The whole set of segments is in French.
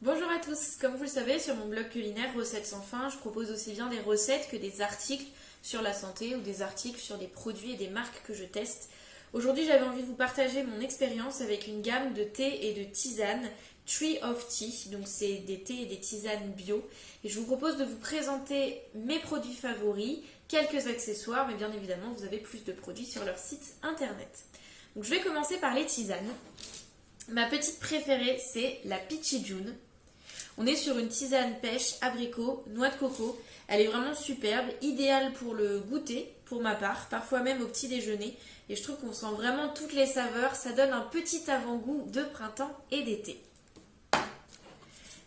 Bonjour à tous, comme vous le savez, sur mon blog culinaire Recettes sans fin, je propose aussi bien des recettes que des articles sur la santé ou des articles sur des produits et des marques que je teste. Aujourd'hui, j'avais envie de vous partager mon expérience avec une gamme de thé et de tisanes, Tree of Tea, donc c'est des thés et des tisanes bio. Et je vous propose de vous présenter mes produits favoris, quelques accessoires, mais bien évidemment, vous avez plus de produits sur leur site internet. Donc je vais commencer par les tisanes. Ma petite préférée, c'est la Peachy June. On est sur une tisane pêche, abricot, noix de coco. Elle est vraiment superbe, idéale pour le goûter, pour ma part, parfois même au petit déjeuner. Et je trouve qu'on sent vraiment toutes les saveurs. Ça donne un petit avant-goût de printemps et d'été.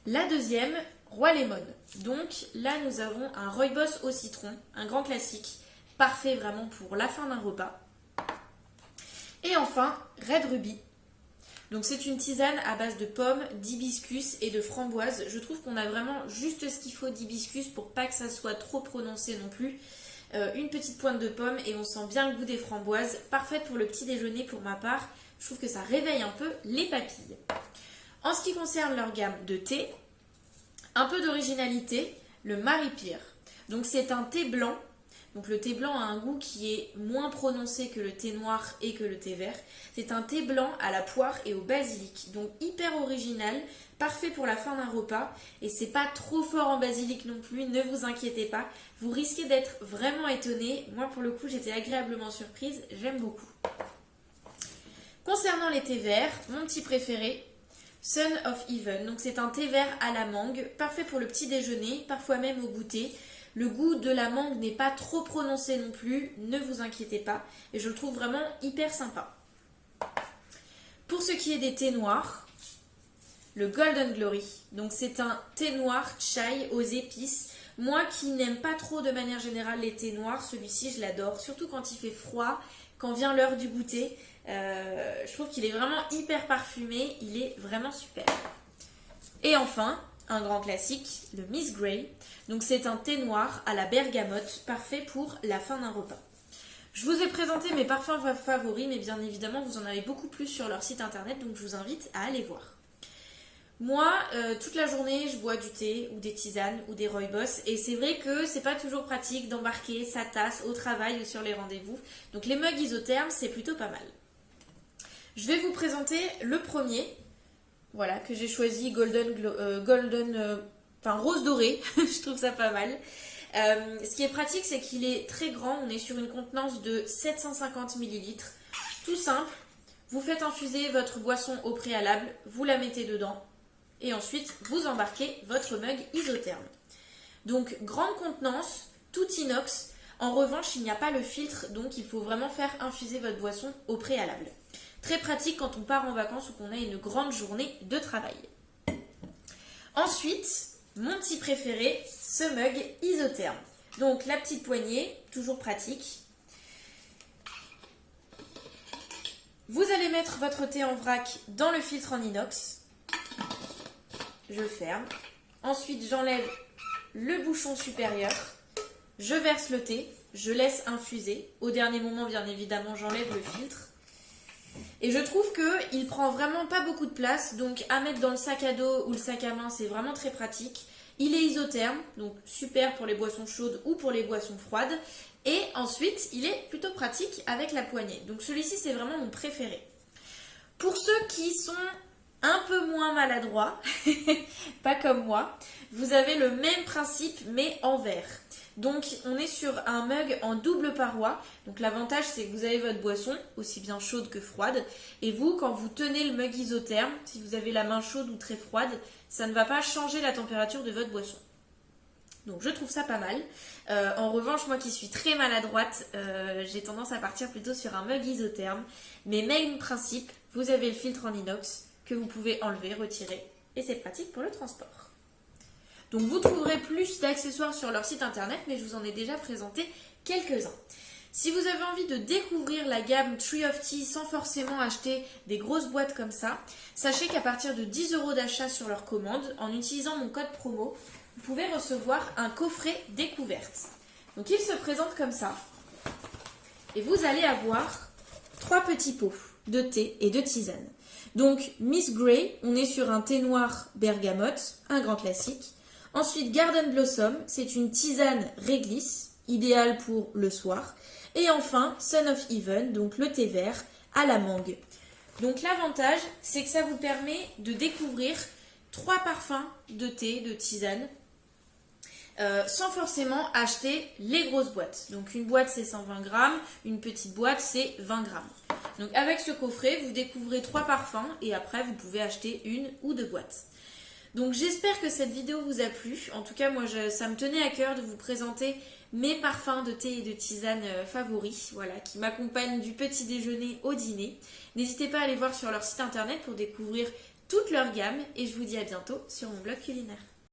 La deuxième, Roi Lemon. Donc là, nous avons un rooibos au citron, un grand classique, parfait vraiment pour la fin d'un repas. Et enfin, Red Ruby. Donc c'est une tisane à base de pommes, d'hibiscus et de framboise. Je trouve qu'on a vraiment juste ce qu'il faut d'hibiscus pour pas que ça soit trop prononcé non plus. Une petite pointe de pomme et on sent bien le goût des framboises. Parfaite pour le petit déjeuner pour ma part. Je trouve que ça réveille un peu les papilles. En ce qui concerne leur gamme de thé, un peu d'originalité, le Marie Pierre. Donc c'est un thé blanc. Donc le thé blanc a un goût qui est moins prononcé que le thé noir et que le thé vert. C'est un thé blanc à la poire et au basilic. Donc hyper original, parfait pour la fin d'un repas. Et c'est pas trop fort en basilic non plus, ne vous inquiétez pas. Vous risquez d'être vraiment étonné. Moi pour le coup j'étais agréablement surprise, j'aime beaucoup. Concernant les thés verts, mon petit préféré, Son of Heaven. Donc c'est un thé vert à la mangue, parfait pour le petit déjeuner, parfois même au goûter. Le goût de la mangue n'est pas trop prononcé non plus, ne vous inquiétez pas. Et je le trouve vraiment hyper sympa. Pour ce qui est des thés noirs, le Golden Glory. Donc c'est un thé noir chai aux épices. Moi qui n'aime pas trop de manière générale les thés noirs, celui-ci je l'adore. Surtout quand il fait froid, quand vient l'heure du goûter. Je trouve qu'il est vraiment hyper parfumé, il est vraiment super. Et enfin, un grand classique, le Miss Grey. Donc c'est un thé noir à la bergamote, parfait pour la fin d'un repas. Je vous ai présenté mes parfums favoris, mais bien évidemment vous en avez beaucoup plus sur leur site internet, donc je vous invite à aller voir. Moi, toute la journée, je bois du thé ou des tisanes ou des rooibos, et c'est vrai que c'est pas toujours pratique d'embarquer sa tasse au travail ou sur les rendez-vous. Donc les mugs isothermes, c'est plutôt pas mal. Je vais vous présenter le premier. Voilà, que j'ai choisi rose doré, je trouve ça pas mal. Ce qui est pratique, c'est qu'il est très grand, on est sur une contenance de 750 ml. Tout simple, vous faites infuser votre boisson au préalable, vous la mettez dedans, et ensuite vous embarquez votre mug isotherme. Donc, grande contenance, tout inox. En revanche, il n'y a pas le filtre, donc il faut vraiment faire infuser votre boisson au préalable. Très pratique quand on part en vacances ou qu'on a une grande journée de travail. Ensuite, mon petit préféré, ce mug isotherme. Donc la petite poignée, toujours pratique. Vous allez mettre votre thé en vrac dans le filtre en inox. Je ferme. Ensuite, j'enlève le bouchon supérieur. Je verse le thé. Je laisse infuser. Au dernier moment, bien évidemment, j'enlève le filtre. Et je trouve qu'il prend vraiment pas beaucoup de place, donc à mettre dans le sac à dos ou le sac à main, c'est vraiment très pratique. Il est isotherme, donc super pour les boissons chaudes ou pour les boissons froides. Et ensuite, il est plutôt pratique avec la poignée. Donc celui-ci, c'est vraiment mon préféré. Pour ceux qui sont un peu moins maladroits, pas comme moi, vous avez le même principe mais en verre. Donc on est sur un mug en double paroi. Donc l'avantage c'est que vous avez votre boisson, aussi bien chaude que froide. Et vous, quand vous tenez le mug isotherme, si vous avez la main chaude ou très froide, ça ne va pas changer la température de votre boisson. Donc je trouve ça pas mal. En revanche, moi qui suis très maladroite, j'ai tendance à partir plutôt sur un mug isotherme. Mais même principe, vous avez le filtre en inox que vous pouvez enlever, retirer. Et c'est pratique pour le transport. Donc vous trouverez plus d'accessoires sur leur site internet, mais je vous en ai déjà présenté quelques-uns. Si vous avez envie de découvrir la gamme Tree of Tea sans forcément acheter des grosses boîtes comme ça, sachez qu'à partir de 10 € d'achat sur leur commande, en utilisant mon code promo, vous pouvez recevoir un coffret découverte. Donc il se présente comme ça. Et vous allez avoir 3 petits pots de thé et de tisane. Donc Miss Grey, on est sur un thé noir bergamote, un grand classique. Ensuite Garden Blossom, c'est une tisane réglisse, idéale pour le soir. Et enfin Son of Heaven, donc le thé vert à la mangue. Donc l'avantage, c'est que ça vous permet de découvrir 3 parfums de thé, de tisane, sans forcément acheter les grosses boîtes. Donc une boîte c'est 120 grammes, une petite boîte c'est 20 grammes. Donc avec ce coffret, vous découvrez 3 parfums et après vous pouvez acheter 1 ou 2 boîtes. Donc j'espère que cette vidéo vous a plu. En tout cas, moi ça me tenait à cœur de vous présenter mes parfums de thé et de tisane favoris, voilà, qui m'accompagnent du petit déjeuner au dîner. N'hésitez pas à aller voir sur leur site internet pour découvrir toute leur gamme et je vous dis à bientôt sur mon blog culinaire.